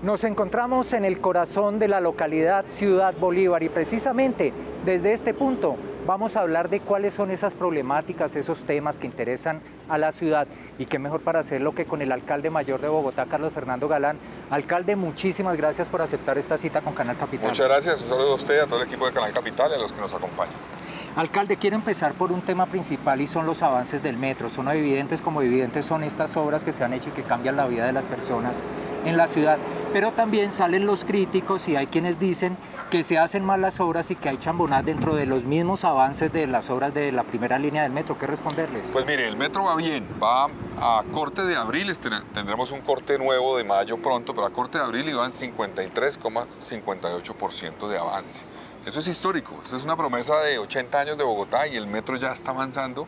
Nos encontramos en el corazón de la localidad Ciudad Bolívar y precisamente desde este punto vamos a hablar de cuáles son esas problemáticas, esos temas que interesan a la ciudad y qué mejor para hacerlo que con el alcalde mayor de Bogotá, Carlos Fernando Galán. Alcalde, muchísimas gracias por aceptar esta cita con Canal Capital. Muchas gracias, un saludo a usted, a todo el equipo de Canal Capital y a los que nos acompañan. Alcalde, quiero empezar por un tema principal y son los avances del metro. Son evidentes como evidentes son estas obras que se han hecho y que cambian la vida de las personas en la ciudad. Pero también salen los críticos y hay quienes dicen que se hacen mal las obras y que hay chambonadas dentro de los mismos avances de las obras de la primera línea del metro. ¿Qué responderles? Pues mire, el metro va bien, va a corte de abril, tendremos un corte nuevo de mayo pronto, pero a corte de abril iban 53,58% de avance. Eso es histórico, eso es una promesa de 80 años de Bogotá y el metro ya está avanzando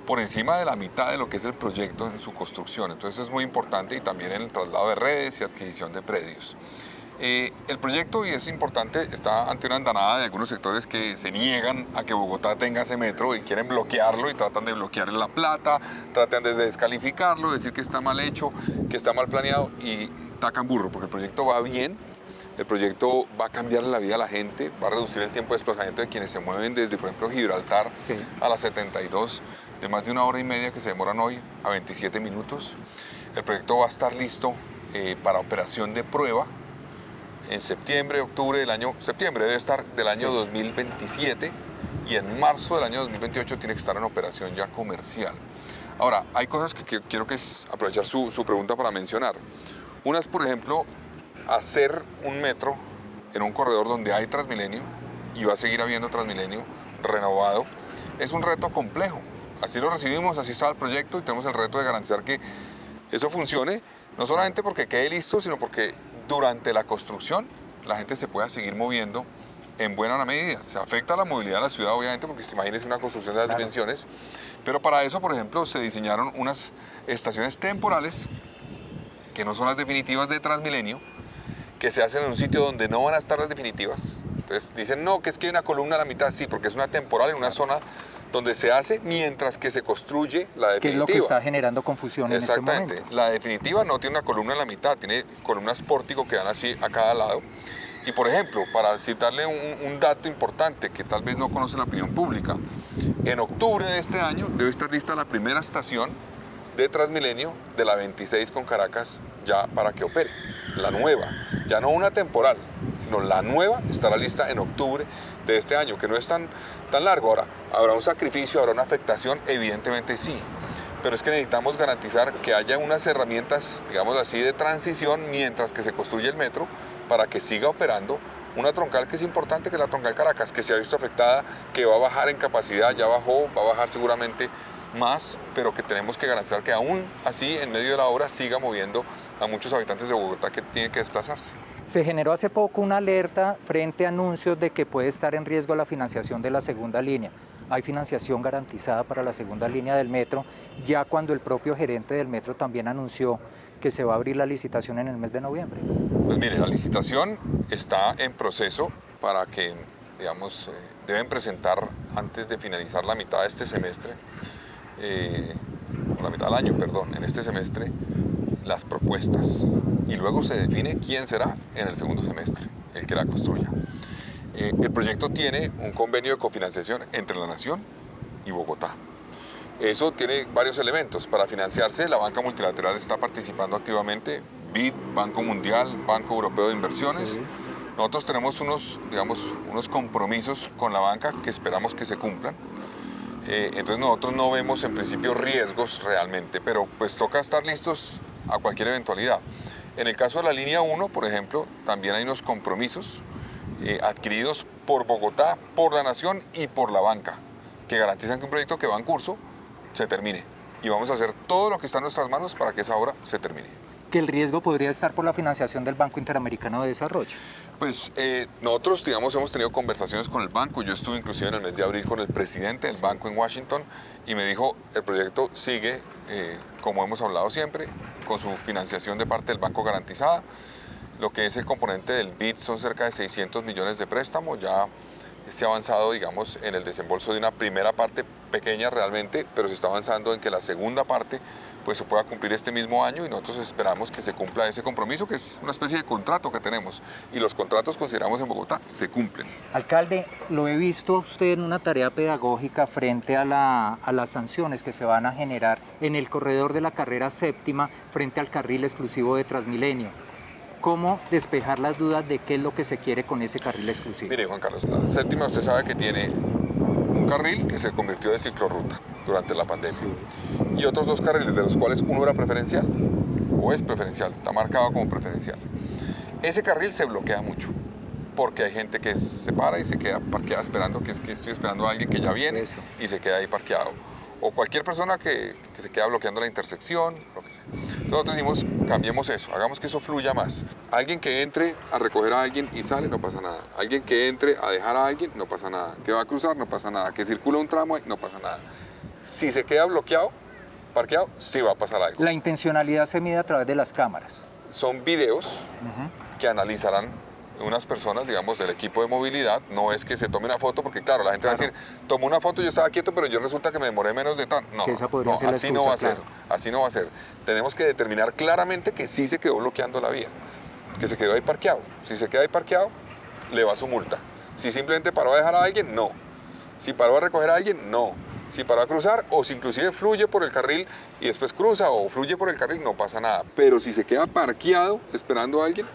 por encima de la mitad de lo que es el proyecto en su construcción. Entonces es muy importante y también en el traslado de redes y adquisición de predios. El proyecto, y es importante, está ante una andanada de algunos sectores que se niegan a que Bogotá tenga ese metro y quieren bloquearlo y tratan de bloquearle la plata, tratan de descalificarlo, decir que está mal hecho, que está mal planeado y tacan burro, porque el proyecto va bien. El proyecto va a cambiar la vida a la gente, va a reducir el tiempo de desplazamiento de quienes se mueven desde, por ejemplo, Gibraltar a la 72, de más de 1 hora y media que se demoran hoy a 27 minutos. El proyecto va a estar listo para operación de prueba en septiembre, octubre del año, septiembre debe estar del año 2027 y en marzo del año 2028 tiene que estar en operación ya comercial. Ahora, hay cosas que quiero aprovechar su pregunta para mencionar. Una es, por ejemplo, hacer un metro en un corredor donde hay Transmilenio y va a seguir habiendo Transmilenio renovado es un reto complejo. Así lo recibimos, así está el proyecto y tenemos el reto de garantizar que eso funcione, no solamente porque quede listo, sino porque durante la construcción la gente se pueda seguir moviendo en buena medida. Se afecta la movilidad de la ciudad, obviamente, porque imagínense una construcción de las dimensiones, pero para eso, por ejemplo, se diseñaron unas estaciones temporales que no son las definitivas de Transmilenio, que se hacen en un sitio donde no van a estar las definitivas. Entonces dicen, no, que es que hay una columna a la mitad, sí, porque es una temporal en una zona donde se hace mientras que se construye la definitiva. ¿Qué es lo que está generando confusión en este momento? Exactamente. La definitiva no tiene una columna en la mitad, tiene columnas pórtico que dan así a cada lado. Y por ejemplo, para citarle un dato importante que tal vez no conoce la opinión pública, en octubre de este año debe estar lista la primera estación de Transmilenio de la 26 con Caracas ya para que opere, la nueva, ya no una temporal, sino la nueva estará lista en octubre de este año, que no es tan largo. Ahora, ¿habrá un sacrificio, habrá una afectación? Evidentemente sí, pero es que necesitamos garantizar que haya unas herramientas, digamos así, de transición mientras que se construye el metro para que siga operando una troncal que es importante, que es la troncal Caracas, que se ha visto afectada, que va a bajar en capacidad, ya bajó, va a bajar seguramente más, pero que tenemos que garantizar que aún así, en medio de la obra, siga moviendo a muchos habitantes de Bogotá que tienen que desplazarse. Se generó hace poco una alerta frente a anuncios de que puede estar en riesgo la financiación de la segunda línea. Hay financiación garantizada para la segunda línea del metro, ya cuando el propio gerente del metro también anunció que se va a abrir la licitación en el mes de noviembre. Pues mire, la licitación está en proceso para que, digamos, deben presentar antes de finalizar la mitad de este semestre, la mitad del año, perdón, en este semestre, las propuestas y luego se define quién será en el segundo semestre, el que la construya. El proyecto tiene un convenio de cofinanciación entre la Nación y Bogotá. Eso tiene varios elementos. Para financiarse, la banca multilateral está participando activamente, BID, Banco Mundial, Banco Europeo de Inversiones. Sí. Nosotros tenemos unos compromisos con la banca que esperamos que se cumplan. Entonces nosotros no vemos en principio riesgos realmente, pero pues toca estar listos a cualquier eventualidad. En el caso de la línea 1, por ejemplo, también hay unos compromisos adquiridos por Bogotá, por la Nación y por la banca, que garantizan que un proyecto que va en curso se termine. Y vamos a hacer todo lo que está en nuestras manos para que esa obra se termine. ¿Que el riesgo podría estar por la financiación del Banco Interamericano de Desarrollo? Pues nosotros, digamos, hemos tenido conversaciones con el banco. Yo estuve inclusive en el mes de abril con el presidente del banco en Washington y me dijo, el proyecto sigue, como hemos hablado siempre, con su financiación de parte del banco garantizada. Lo que es el componente del BID son cerca de 600 millones de préstamos, ya se ha avanzado, digamos, en el desembolso de una primera parte pequeña realmente, pero se está avanzando en que la segunda parte pues se pueda cumplir este mismo año, y nosotros esperamos que se cumpla ese compromiso, que es una especie de contrato que tenemos, y los contratos, consideramos, en Bogotá se cumplen. Alcalde, lo he visto a usted en una tarea pedagógica frente a las sanciones que se van a generar en el corredor de la carrera séptima frente al carril exclusivo de Transmilenio. ¿Cómo despejar las dudas de qué es lo que se quiere con ese carril exclusivo? Mire, Juan Carlos, la séptima usted sabe que tiene un carril que se convirtió en ciclorruta durante la pandemia, y otros 2 carriles, de los cuales uno era preferencial, o es preferencial, está marcado como preferencial. Ese carril se bloquea mucho, porque hay gente que se para y se queda parqueada esperando, que es que estoy esperando a alguien que ya viene, y se queda ahí parqueado. O cualquier persona que se queda bloqueando la intersección, lo que sea. Nosotros dijimos, cambiemos eso, hagamos que eso fluya más. Alguien que entre a recoger a alguien y sale, no pasa nada. Alguien que entre a dejar a alguien, no pasa nada. Que va a cruzar, no pasa nada. Que circula un tramo, no pasa nada. Si se queda bloqueado, parqueado, sí va a pasar algo. La intencionalidad se mide a través de las cámaras. Son videos que analizarán unas personas, digamos, del equipo de movilidad. No es que se tome una foto, porque claro, la gente va a decir, tomó una foto, yo estaba quieto, pero yo resulta que me demoré menos de tan. No, no, así no va a ser, así no va a ser. Tenemos que determinar claramente que sí se quedó bloqueando la vía, que se quedó ahí parqueado. Si se queda ahí parqueado, le va su multa. Si simplemente paró a dejar a alguien, no. Si paró a recoger a alguien, no. Si paró a cruzar, o si inclusive fluye por el carril y después cruza, o fluye por el carril, no pasa nada. Pero si se queda parqueado esperando a alguien,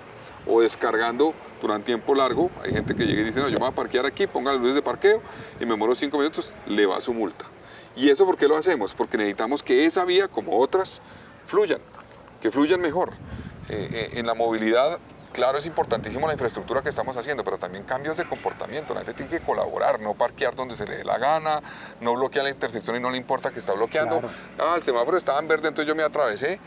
o descargando durante tiempo largo, hay gente que llega y dice, no, yo me voy a parquear aquí, ponga las luces de parqueo y me demoro 5 minutos, le va su multa. ¿Y eso por qué lo hacemos? Porque necesitamos que esa vía, como otras, fluyan, que fluyan mejor. En la movilidad, claro, es importantísimo la infraestructura que estamos haciendo, pero también cambios de comportamiento. La gente tiene que colaborar, no parquear donde se le dé la gana, no bloquear la intersección y no le importa que está bloqueando. Claro. El semáforo estaba en verde, entonces yo me atravesé,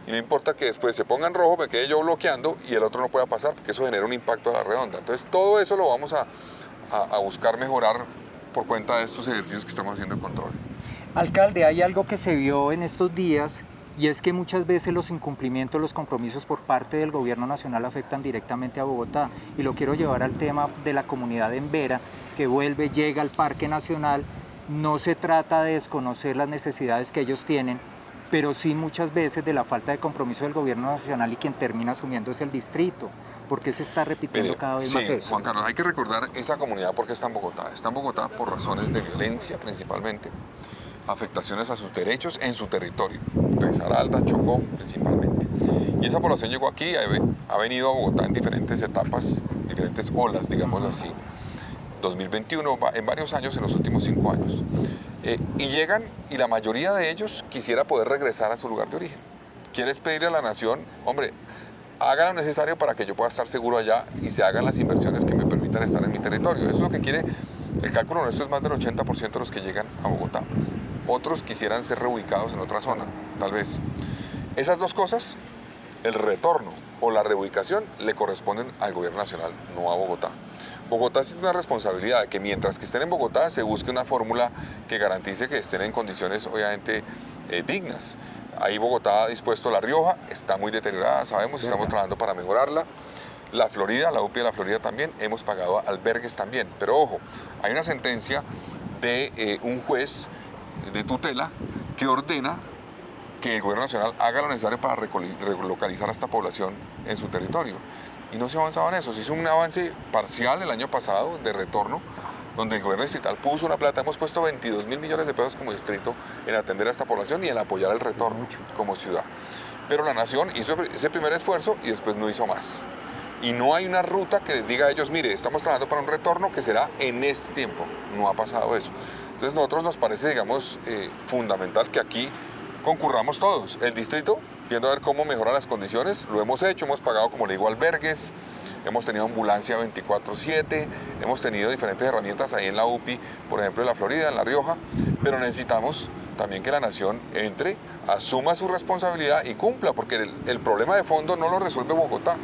y no importa que después se ponga en rojo, me quede yo bloqueando y el otro no pueda pasar, porque eso genera un impacto a la redonda. Entonces todo eso lo vamos a buscar mejorar por cuenta de estos ejercicios que estamos haciendo de control. Alcalde, hay algo que se vio en estos días, y es que muchas veces los incumplimientos, los compromisos por parte del gobierno nacional afectan directamente a Bogotá, y lo quiero llevar al tema de la comunidad en Vera, que vuelve, llega al Parque Nacional. No se trata de desconocer las necesidades que ellos tienen, pero sí muchas veces de la falta de compromiso del gobierno nacional, y quien termina asumiendo es el distrito. ¿Por qué se está repitiendo cada vez más eso? Juan Carlos, hay que recordar esa comunidad porque está en Bogotá. Está en Bogotá por razones de violencia principalmente, afectaciones a sus derechos en su territorio, Risaralda, Chocó principalmente. Y esa población llegó aquí, ha venido a Bogotá en diferentes etapas, diferentes olas, digámoslo así. 2021, en varios años, en los últimos 5 años. Y llegan, y la mayoría de ellos quisiera poder regresar a su lugar de origen. Quieres pedirle a la nación, hombre, haga lo necesario para que yo pueda estar seguro allá y se hagan las inversiones que me permitan estar en mi territorio. Eso es lo que quiere, el cálculo nuestro es más del 80% de los que llegan a Bogotá. Otros quisieran ser reubicados en otra zona, tal vez. Esas dos cosas, el retorno o la reubicación, le corresponden al gobierno nacional, no a Bogotá. Bogotá tiene una responsabilidad de que mientras que estén en Bogotá se busque una fórmula que garantice que estén en condiciones obviamente dignas. Ahí Bogotá ha dispuesto La Rioja, está muy deteriorada, sabemos, estamos trabajando para mejorarla. La Florida, la UPI de la Florida también, hemos pagado albergues también. Pero ojo, hay una sentencia de un juez de tutela que ordena que el gobierno nacional haga lo necesario para relocalizar a esta población en su territorio. Y no se ha avanzado en eso. Se hizo un avance parcial el año pasado de retorno, donde el gobierno distrital puso una plata. Hemos puesto 22.000 millones de pesos como distrito en atender a esta población y en apoyar el retorno como ciudad. Pero la nación hizo ese primer esfuerzo y después no hizo más. Y no hay una ruta que les diga a ellos, mire, estamos trabajando para un retorno que será en este tiempo. No ha pasado eso. Entonces a nosotros nos parece, digamos, fundamental que aquí concurramos todos. El distrito, viendo a ver cómo mejoran las condiciones, lo hemos hecho, hemos pagado, como le digo, albergues, hemos tenido ambulancia 24/7, hemos tenido diferentes herramientas ahí en la UPI, por ejemplo en la Florida, en La Rioja, pero necesitamos también que la nación entre, asuma su responsabilidad y cumpla, porque el problema de fondo no lo resuelve Bogotá.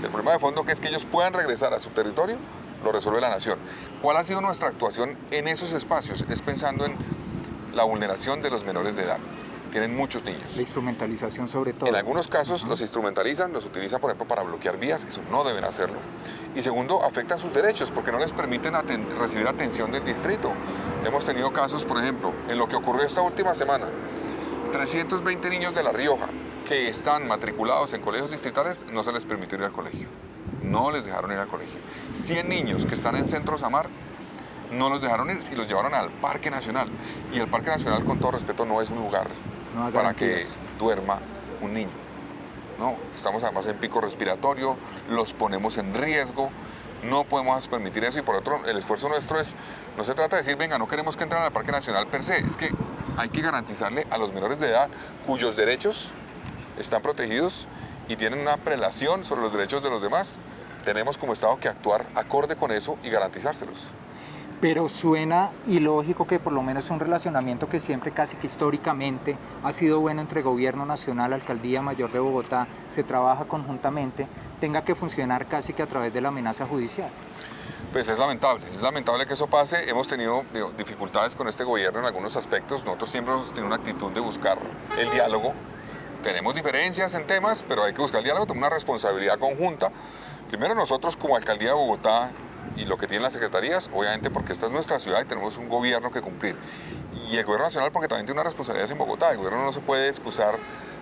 El problema de fondo que es que ellos puedan regresar a su territorio, lo resuelve la nación. ¿Cuál ha sido nuestra actuación en esos espacios? Es pensando en la vulneración de los menores de edad. tienen muchos niños. La instrumentalización sobre todo. En algunos casos los instrumentalizan, los utilizan, por ejemplo, para bloquear vías, eso no deben hacerlo. Y segundo, afectan sus derechos porque no les permiten recibir atención del distrito. Hemos tenido casos, por ejemplo, en lo que ocurrió esta última semana, 320 niños de La Rioja que están matriculados en colegios distritales, no se les permitió ir al colegio. No les dejaron ir al colegio. 100 niños que están en Centro Samar, no los dejaron ir y los llevaron al Parque Nacional. Y el Parque Nacional, con todo respeto, no es un lugar para que duerma un niño. No, estamos además en pico respiratorio, los ponemos en riesgo, no podemos permitir eso. Y por otro, el esfuerzo nuestro es, no se trata de decir, venga, no queremos que entren al Parque Nacional per se, es que hay que garantizarle a los menores de edad cuyos derechos están protegidos y tienen una prelación sobre los derechos de los demás, tenemos como Estado que actuar acorde con eso y garantizárselos. Pero suena ilógico que por lo menos un relacionamiento que siempre, casi que históricamente, ha sido bueno entre Gobierno Nacional, Alcaldía Mayor de Bogotá, se trabaja conjuntamente, tenga que funcionar casi que a través de la amenaza judicial. Pues es lamentable que eso pase. Hemos tenido dificultades con este gobierno en algunos aspectos. Nosotros siempre hemos tenido una actitud de buscar el diálogo. Tenemos diferencias en temas, pero hay que buscar el diálogo, tenemos una responsabilidad conjunta. Primero nosotros como Alcaldía de Bogotá y lo que tienen las secretarías, obviamente porque esta es nuestra ciudad y tenemos un gobierno que cumplir. Y el gobierno nacional porque también tiene unas responsabilidades en Bogotá. El gobierno no se puede excusar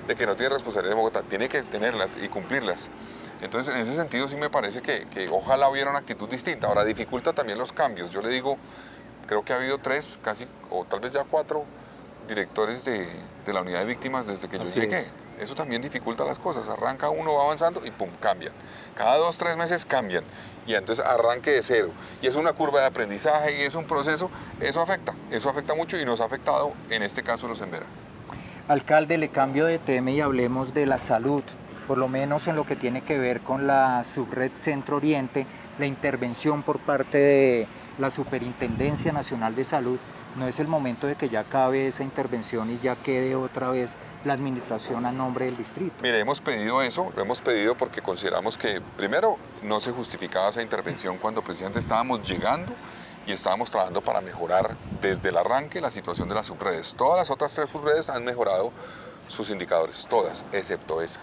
de que no tiene responsabilidades en Bogotá, tiene que tenerlas y cumplirlas. Entonces, en ese sentido sí me parece que ojalá hubiera una actitud distinta. Ahora, dificulta también los cambios. Yo le digo, creo que ha habido 3, casi, o tal vez ya 4 directores de la unidad de víctimas desde que yo llegué. Eso también dificulta las cosas. Arranca uno, va avanzando y pum, cambian. Cada 2, 3 meses cambian. Y entonces arranque de cero. Y es una curva de aprendizaje y es un proceso. Eso afecta mucho y nos ha afectado en este caso los Embera. Alcalde, le cambio de tema y hablemos de la salud. Por lo menos en lo que tiene que ver con la subred Centro Oriente, la intervención por parte de la Superintendencia Nacional de Salud, ¿no es el momento de que ya acabe esa intervención y ya quede otra vez la administración a nombre del distrito? Mire, hemos pedido eso, lo hemos pedido porque consideramos que, primero, no se justificaba esa intervención cuando precisamente estábamos llegando y estábamos trabajando para mejorar desde el arranque la situación de las subredes. Todas las otras 3 subredes han mejorado sus indicadores, todas, excepto esa,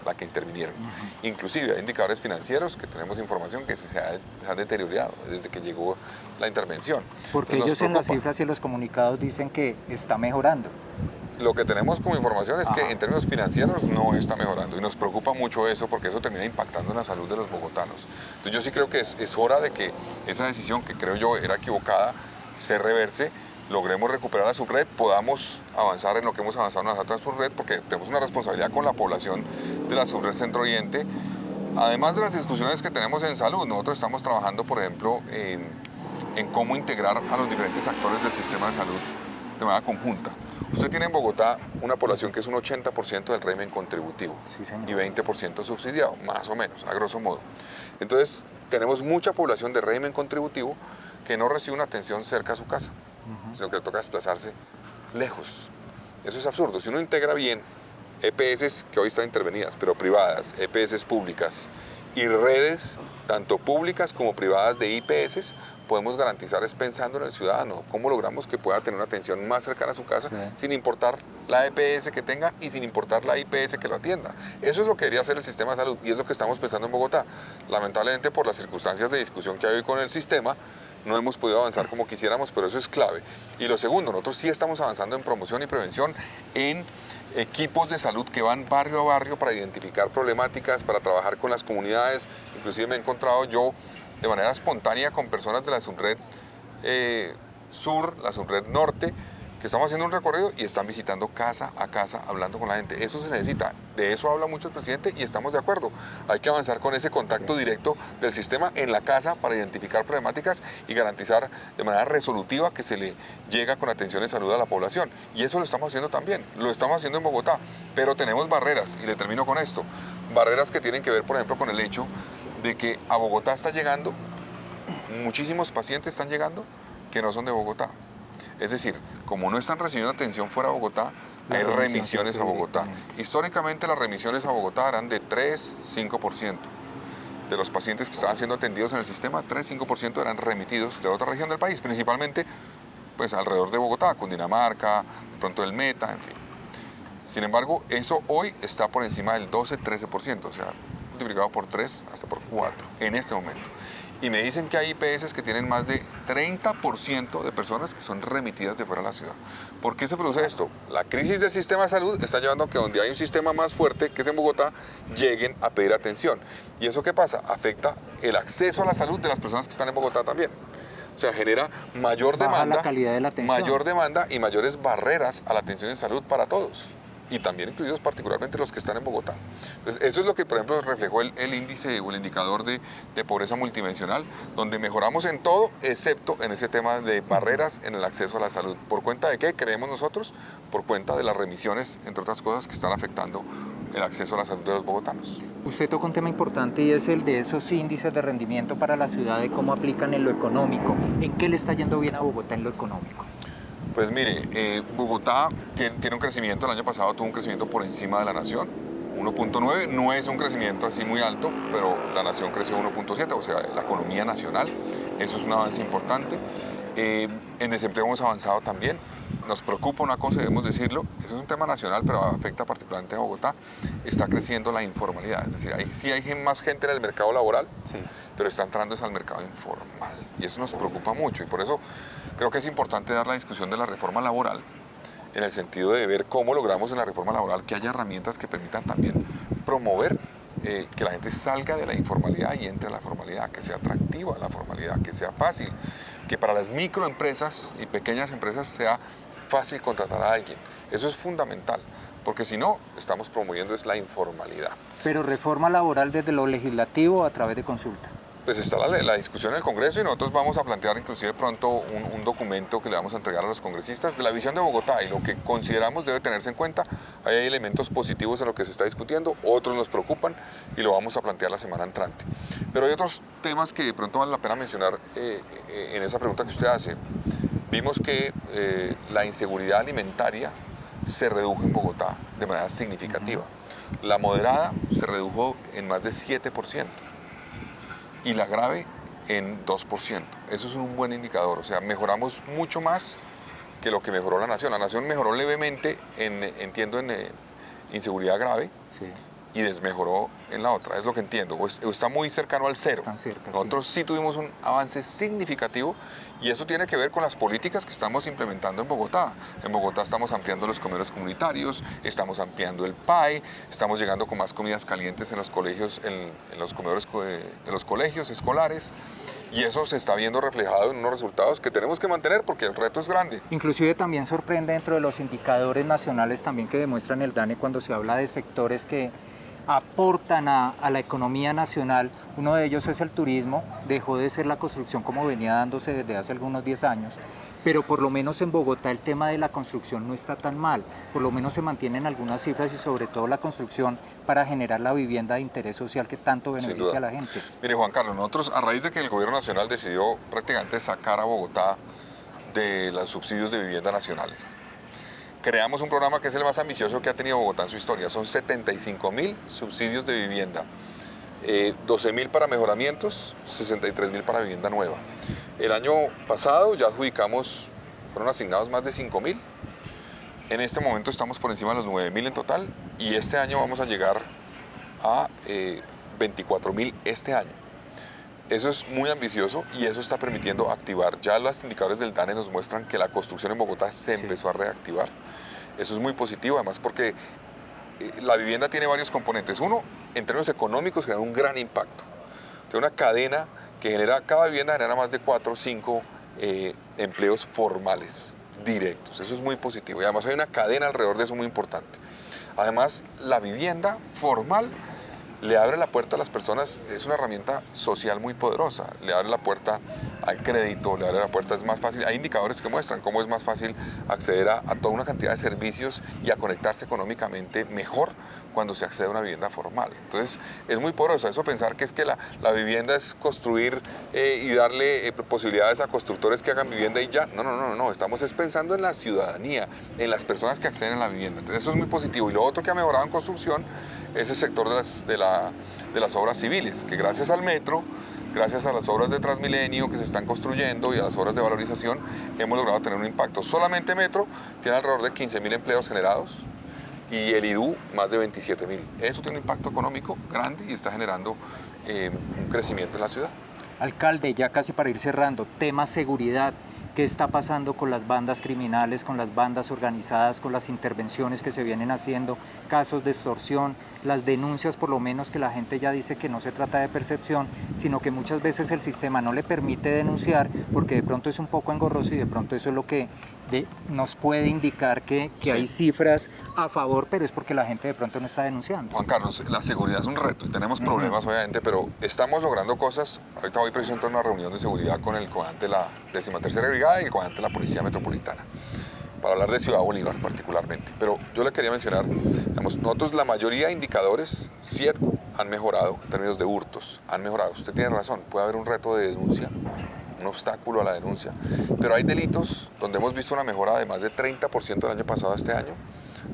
la que intervinieron. Inclusive hay indicadores financieros que tenemos información que se han deteriorado desde que llegó la intervención. Porque ellos en las cifras y en los comunicados dicen que está mejorando. Lo que tenemos como información es que en términos financieros no está mejorando y nos preocupa mucho eso porque eso termina impactando en la salud de los bogotanos. Entonces yo sí creo que es hora de que esa decisión, que creo yo era equivocada, se reverse, logremos recuperar la subred, podamos avanzar en lo que hemos avanzado en las otras subred, porque tenemos una responsabilidad con la población de la subred Centro Oriente. Además de las discusiones que tenemos en salud, nosotros estamos trabajando, por ejemplo, en cómo integrar a los diferentes actores del sistema de salud de manera conjunta. Usted tiene en Bogotá una población que es un 80% del régimen contributivo y 20% subsidiado, más o menos, a grosso modo. Entonces, tenemos mucha población de régimen contributivo que no recibe una atención cerca a su casa, sino que le toca desplazarse lejos. Eso es absurdo. Si uno integra bien EPS que hoy están intervenidas, pero privadas, EPS públicas y redes, tanto públicas como privadas de IPS, podemos garantizar es pensando en el ciudadano, cómo logramos que pueda tener una atención más cercana a su casa, sin importar la EPS que tenga y sin importar la IPS que lo atienda. Eso es lo que debería hacer el sistema de salud y es lo que estamos pensando en Bogotá. Lamentablemente, por las circunstancias de discusión que hay hoy con el sistema, no hemos podido avanzar como quisiéramos, pero eso es clave. Y lo segundo, nosotros sí estamos avanzando en promoción y prevención, en equipos de salud que van barrio a barrio para identificar problemáticas, para trabajar con las comunidades. Inclusive me he encontrado yo de manera espontánea con personas de la subred sur, la subred norte, que estamos haciendo un recorrido y están visitando casa a casa, hablando con la gente. Eso se necesita, de eso habla mucho el presidente y estamos de acuerdo. Hay que avanzar con ese contacto directo del sistema en la casa para identificar problemáticas y garantizar de manera resolutiva que se le llega con atención de salud a la población. Y eso lo estamos haciendo también, lo estamos haciendo en Bogotá, pero tenemos barreras, y le termino con esto, barreras que tienen que ver, por ejemplo, con el hecho de que a Bogotá está llegando, muchísimos pacientes están llegando que no son de Bogotá. Es decir, como no están recibiendo atención fuera de Bogotá, hay remisiones a Bogotá. Históricamente las remisiones a Bogotá eran de 3-5%. De los pacientes que estaban siendo atendidos en el sistema, 3-5% eran remitidos de otra región del país, principalmente pues, alrededor de Bogotá, Cundinamarca, de pronto el Meta, en fin. Sin embargo, eso hoy está por encima del 12-13%, o sea, multiplicado por 3 hasta por 4 en este momento. Y me dicen que hay IPS que tienen más de 30% de personas que son remitidas de fuera de la ciudad. ¿Por qué se produce esto? La crisis del sistema de salud está llevando a que donde hay un sistema más fuerte, que es en Bogotá, lleguen a pedir atención. ¿Y eso qué pasa? Afecta el acceso a la salud de las personas que están en Bogotá también. O sea, genera mayor demanda, la calidad de la atención. mayor demanda y mayores barreras a la atención en salud para todos. Y también incluidos particularmente los que están en Bogotá. Entonces, eso es lo que, por ejemplo, reflejó el índice o el indicador de pobreza multidimensional, donde mejoramos en todo, excepto en ese tema de barreras en el acceso a la salud. ¿Por cuenta de qué creemos nosotros? Por cuenta de las remisiones, entre otras cosas, que están afectando el acceso a la salud de los bogotanos. Usted toca un tema importante y es el de esos índices de rendimiento para la ciudad, de cómo aplican en lo económico. ¿En qué le está yendo bien a Bogotá en lo económico? Pues mire, Bogotá tiene un crecimiento, el año pasado tuvo un crecimiento por encima de la nación, 1.9, no es un crecimiento así muy alto, pero la nación creció 1.7, o sea, la economía nacional, eso es un avance importante. En desempleo hemos avanzado también, nos preocupa una cosa, debemos decirlo, eso es un tema nacional, pero afecta particularmente a Bogotá, está creciendo la informalidad, es decir, ahí sí hay más gente en el mercado laboral, Sí. pero está entrando al mercado informal, y eso nos preocupa mucho, y por eso creo que es importante dar la discusión de la reforma laboral, en el sentido de ver cómo logramos en la reforma laboral que haya herramientas que permitan también promover que la gente salga de la informalidad y entre a la formalidad, que sea atractiva la formalidad, que sea fácil, que para las microempresas y pequeñas empresas sea fácil contratar a alguien. Eso es fundamental, porque si no, estamos promoviendo es la informalidad. Pero reforma laboral desde lo legislativo a través de consulta. Pues está la discusión en el Congreso y nosotros vamos a plantear inclusive pronto un documento que le vamos a entregar a los congresistas de la visión de Bogotá y lo que consideramos debe tenerse en cuenta. Ahí hay elementos positivos en lo que se está discutiendo, otros nos preocupan y lo vamos a plantear la semana entrante. Pero hay otros temas que de pronto vale la pena mencionar en esa pregunta que usted hace. Vimos que la inseguridad alimentaria se redujo en Bogotá de manera significativa. La moderada se redujo en más de 7%. Y la grave en 2%. Eso es un buen indicador, o sea, mejoramos mucho más que lo que mejoró la nación. La nación mejoró levemente, entiendo, en inseguridad grave, Sí. y desmejoró en la otra, es lo que entiendo, o está muy cercano al cero. Están cerca, Nosotros sí tuvimos un avance significativo y eso tiene que ver con las políticas que estamos implementando en Bogotá. En Bogotá estamos ampliando los comedores comunitarios, estamos ampliando el PAE, estamos llegando con más comidas calientes en los colegios, en los comedores de los colegios escolares, y eso se está viendo reflejado en unos resultados que tenemos que mantener porque el reto es grande. Inclusive también sorprende dentro de los indicadores nacionales también que demuestran el DANE cuando se habla de sectores que aportan a la economía nacional. Uno de ellos es el turismo, dejó de ser la construcción como venía dándose desde hace algunos 10 años, pero por lo menos en Bogotá el tema de la construcción no está tan mal, por lo menos se mantienen algunas cifras y sobre todo la construcción para generar la vivienda de interés social que tanto beneficia a la gente. Mire, Juan Carlos, nosotros a raíz de que el gobierno nacional decidió prácticamente sacar a Bogotá de los subsidios de vivienda nacionales, creamos un programa que es el más ambicioso que ha tenido Bogotá en su historia. Son 75.000 subsidios de vivienda, 12.000 para mejoramientos, 63.000 para vivienda nueva. El año pasado ya adjudicamos, fueron asignados más de 5.000. En este momento estamos por encima de los 9.000 en total y este año vamos a llegar a 24.000 este año. Eso es muy ambicioso y eso está permitiendo activar. Ya los indicadores del DANE nos muestran que la construcción en Bogotá se empezó a reactivar. Eso es muy positivo, además porque la vivienda tiene varios componentes. Uno, en términos económicos, genera un gran impacto. Tiene una cadena que genera, cada vivienda genera más de 4 o 5 empleos formales, directos. Eso es muy positivo y además hay una cadena alrededor de eso muy importante. Además, la vivienda formal le abre la puerta a las personas, es una herramienta social muy poderosa, le abre la puerta al crédito, le abre la puerta, es más fácil, hay indicadores que muestran cómo es más fácil acceder a toda una cantidad de servicios y a conectarse económicamente mejor cuando se accede a una vivienda formal. Entonces es muy poderoso eso, pensar que es que la vivienda es construir y darle posibilidades a constructores que hagan vivienda y ya, no, estamos pensando en la ciudadanía, en las personas que acceden a la vivienda, entonces eso es muy positivo. Y lo otro que ha mejorado en construcción es el sector de las obras civiles, que gracias al metro, gracias a las obras de Transmilenio que se están construyendo y a las obras de valorización, hemos logrado tener un impacto. Solamente Metro tiene alrededor de 15.000 empleos generados y el IDU más de 27.000. Eso tiene un impacto económico grande y está generando un crecimiento en la ciudad. Alcalde, ya casi para ir cerrando, tema seguridad. ¿Qué está pasando con las bandas criminales, con las bandas organizadas, con las intervenciones que se vienen haciendo, casos de extorsión, las denuncias por lo menos que la gente ya dice que no se trata de percepción, sino que muchas veces el sistema no le permite denunciar porque de pronto es un poco engorroso y de pronto eso es lo que nos puede indicar que Sí. hay cifras a favor, pero es porque la gente de pronto no está denunciando? Juan Carlos, la seguridad es un reto y tenemos problemas obviamente, pero estamos logrando cosas. Ahorita voy presento una reunión de seguridad con el comandante de la 13ª Brigada y el comandante de la Policía Metropolitana para hablar de Ciudad Bolívar particularmente. Pero yo le quería mencionar, digamos, nosotros la mayoría de indicadores, CIETCO, han mejorado en términos de hurtos, han mejorado. Usted tiene razón, puede haber un reto de denuncia, un obstáculo a la denuncia, pero hay delitos donde hemos visto una mejora de más de 30% del año pasado a este año,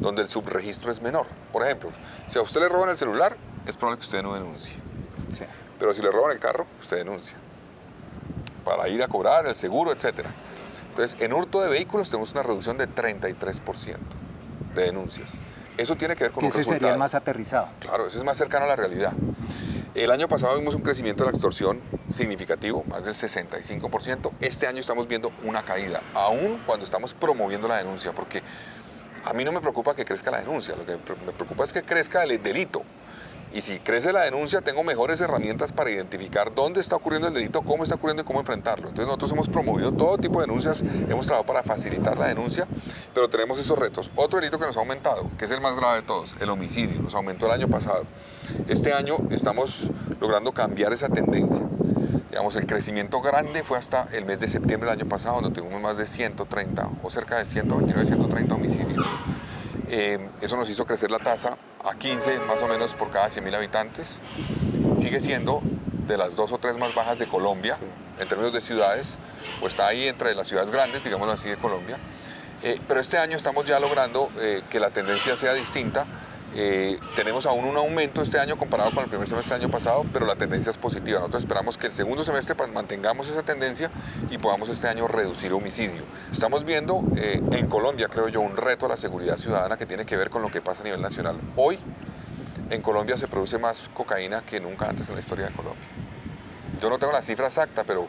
donde el subregistro es menor. Por ejemplo, si a usted le roban el celular, es probable que usted no denuncie. Sí. Pero si le roban el carro, usted denuncia. Para ir a cobrar el seguro, etc. Entonces, en hurto de vehículos tenemos una reducción de 33% de denuncias. Eso tiene que ver con Que un ese resultado. sería el más aterrizado. Claro, eso es más cercano a la realidad. El año pasado vimos un crecimiento de la extorsión significativo, más del 65%. Este año estamos viendo una caída, aún cuando estamos promoviendo la denuncia, porque a mí no me preocupa que crezca la denuncia, lo que me preocupa es que crezca el delito. Y si crece la denuncia, tengo mejores herramientas para identificar dónde está ocurriendo el delito, cómo está ocurriendo y cómo enfrentarlo. Entonces nosotros hemos promovido todo tipo de denuncias, hemos trabajado para facilitar la denuncia, pero tenemos esos retos. Otro delito que nos ha aumentado, que es el más grave de todos, el homicidio, nos aumentó el año pasado. Este año estamos logrando cambiar esa tendencia. Digamos, el crecimiento grande fue hasta el mes de septiembre del año pasado, donde tuvimos más de 130 o cerca de 129, 130 homicidios. Eso nos hizo crecer la tasa a 15 más o menos por cada 100.000 habitantes. Sigue siendo de las 2 o 3 más bajas de Colombia, en términos de ciudades, o está ahí entre las ciudades grandes, digámoslo así, de Colombia. Pero este año estamos ya logrando que la tendencia sea distinta. Tenemos aún un aumento este año comparado con el primer semestre del año pasado, pero la tendencia es positiva. Nosotros esperamos que el segundo semestre mantengamos esa tendencia y podamos este año reducir homicidio. Estamos viendo en Colombia, creo yo, un reto a la seguridad ciudadana que tiene que ver con lo que pasa a nivel nacional. Hoy en Colombia se produce más cocaína que nunca antes en la historia de Colombia. Yo no tengo la cifra exacta, pero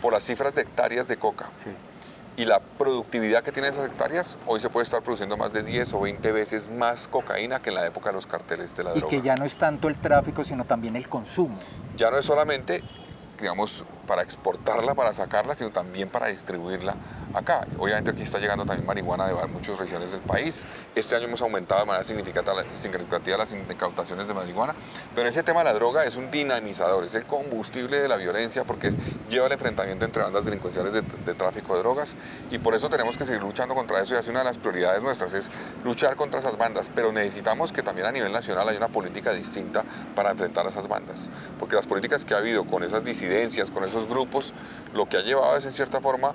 por las cifras de hectáreas de coca. Sí. Y la productividad que tienen esas hectáreas, hoy se puede estar produciendo más de 10 o 20 veces más cocaína que en la época de los carteles de la droga. Y que ya no es tanto el tráfico, sino también el consumo. Ya no es solamente, digamos, para exportarla, para sacarla, sino también para distribuirla acá. Obviamente aquí está llegando también marihuana de muchas regiones del país. Este año hemos aumentado de manera significativa las incautaciones de marihuana, pero ese tema de la droga es un dinamizador, es el combustible de la violencia porque lleva el enfrentamiento entre bandas delincuenciales de tráfico de drogas y por eso tenemos que seguir luchando contra eso y así una de las prioridades nuestras es luchar contra esas bandas, pero necesitamos que también a nivel nacional haya una política distinta para enfrentar a esas bandas, porque las políticas que ha habido con esas disidencias, con esos grupos, lo que ha llevado es en cierta forma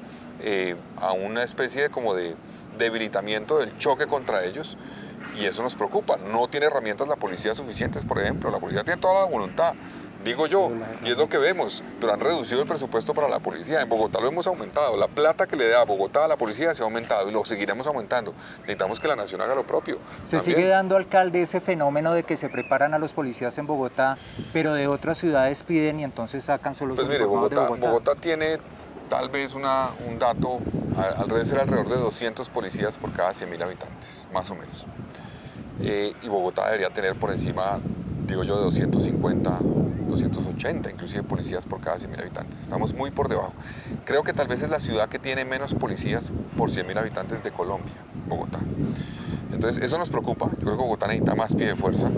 a una especie de debilitamiento del choque contra ellos y eso nos preocupa. No tiene herramientas la policía suficientes, por ejemplo. La policía tiene toda la voluntad, digo yo, y es lo que vemos, pero han reducido el presupuesto para la policía. En Bogotá lo hemos aumentado. La plata que le da Bogotá a la policía se ha aumentado y lo seguiremos aumentando. Necesitamos que la nación haga lo propio. Se también. sigue dando, alcalde, ese fenómeno de que se preparan a los policías en Bogotá, pero de otras ciudades piden y entonces sacan solo los Pues mire, uniformados de Bogotá. Bogotá tiene tal vez un dato, alrededor de 200 policías por cada 100.000 habitantes, más o menos. Y Bogotá debería tener por encima, digo yo, de 250, 280 inclusive policías por cada 100.000 habitantes. Estamos muy por debajo. Creo que tal vez es la ciudad que tiene menos policías por 100.000 habitantes de Colombia, Bogotá. Entonces eso nos preocupa. Yo creo que Bogotá necesita más pie de fuerza.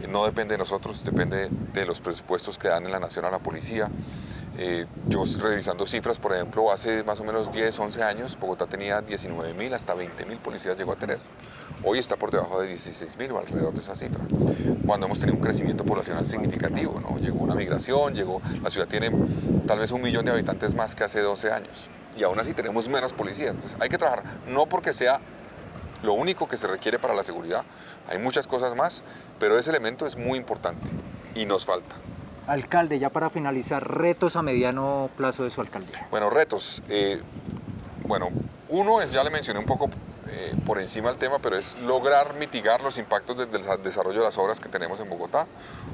No depende de nosotros, depende de los presupuestos que dan en la nación a la policía. Yo revisando cifras, por ejemplo, hace más o menos 10, 11 años, Bogotá tenía 19.000 hasta 20.000 policías llegó a tener. Hoy está por debajo de 16.000 o alrededor de esa cifra. Cuando hemos tenido un crecimiento poblacional significativo, ¿no? Llegó una migración, la ciudad tiene tal vez 1 millón de habitantes más que hace 12 años. Y aún así tenemos menos policías. Entonces hay que trabajar, no porque sea lo único que se requiere para la seguridad, hay muchas cosas más, pero ese elemento es muy importante y nos falta. Alcalde, ya para finalizar, retos a mediano plazo de su alcaldía. Bueno, retos. Uno es, ya le mencioné un poco, por encima del tema, pero es lograr mitigar los impactos del desarrollo de las obras que tenemos en Bogotá.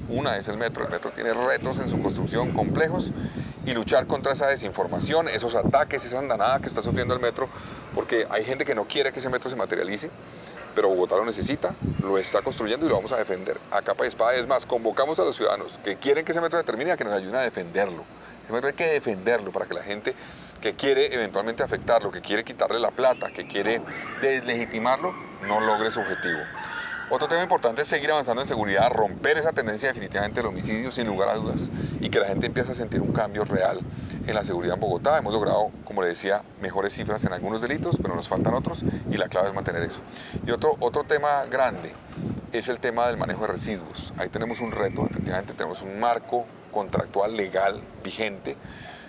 Una es el metro tiene retos en su construcción complejos y luchar contra esa desinformación, esos ataques, esa andanada que está sufriendo el metro, porque hay gente que no quiere que ese metro se materialice, pero Bogotá lo necesita, lo está construyendo y lo vamos a defender a capa y espada. Es más, convocamos a los ciudadanos que quieren que ese metro se termine a que nos ayuden a defenderlo. Ese metro hay que defenderlo para que la gente que quiere eventualmente afectarlo, que quiere quitarle la plata, que quiere deslegitimarlo, no logre su objetivo. Otro tema importante es seguir avanzando en seguridad, romper esa tendencia definitivamente del homicidio sin lugar a dudas y que la gente empiece a sentir un cambio real en la seguridad en Bogotá. Hemos logrado, como le decía, mejores cifras en algunos delitos, pero nos faltan otros y la clave es mantener eso. Y otro tema grande es el tema del manejo de residuos. Ahí tenemos un reto, efectivamente tenemos un marco contractual legal vigente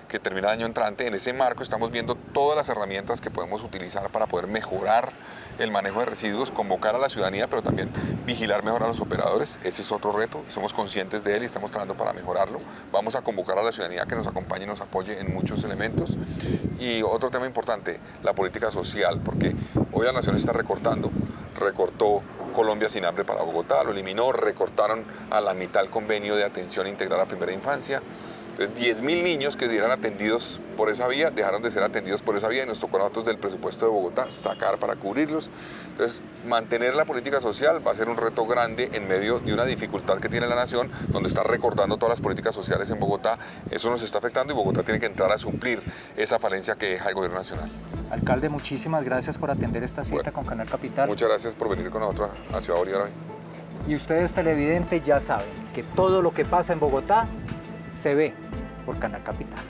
que termina el año entrante. En ese marco estamos viendo todas las herramientas que podemos utilizar para poder mejorar el manejo de residuos, convocar a la ciudadanía, pero también vigilar mejor a los operadores. Ese es otro reto, somos conscientes de él y estamos trabajando para mejorarlo. Vamos a convocar a la ciudadanía que nos acompañe y nos apoye en muchos elementos. Y otro tema importante, la política social, porque hoy la nación está recortando, recortó Colombia Sin Hambre para Bogotá, lo eliminó, recortaron a la mitad el convenio de atención integral a primera infancia. Entonces, 10.000 niños que eran atendidos por esa vía dejaron de ser atendidos por esa vía y nos tocó a nosotros del presupuesto de Bogotá sacar para cubrirlos. Entonces, mantener la política social va a ser un reto grande en medio de una dificultad que tiene la nación, donde está recortando todas las políticas sociales en Bogotá. Eso nos está afectando y Bogotá tiene que entrar a suplir esa falencia que deja el gobierno nacional. Alcalde, muchísimas gracias por atender esta cita con Canal Capital. Muchas gracias por venir con nosotros a Ciudad Bolívar hoy. Y ustedes televidentes ya saben que todo lo que pasa en Bogotá se ve por Canal Capital.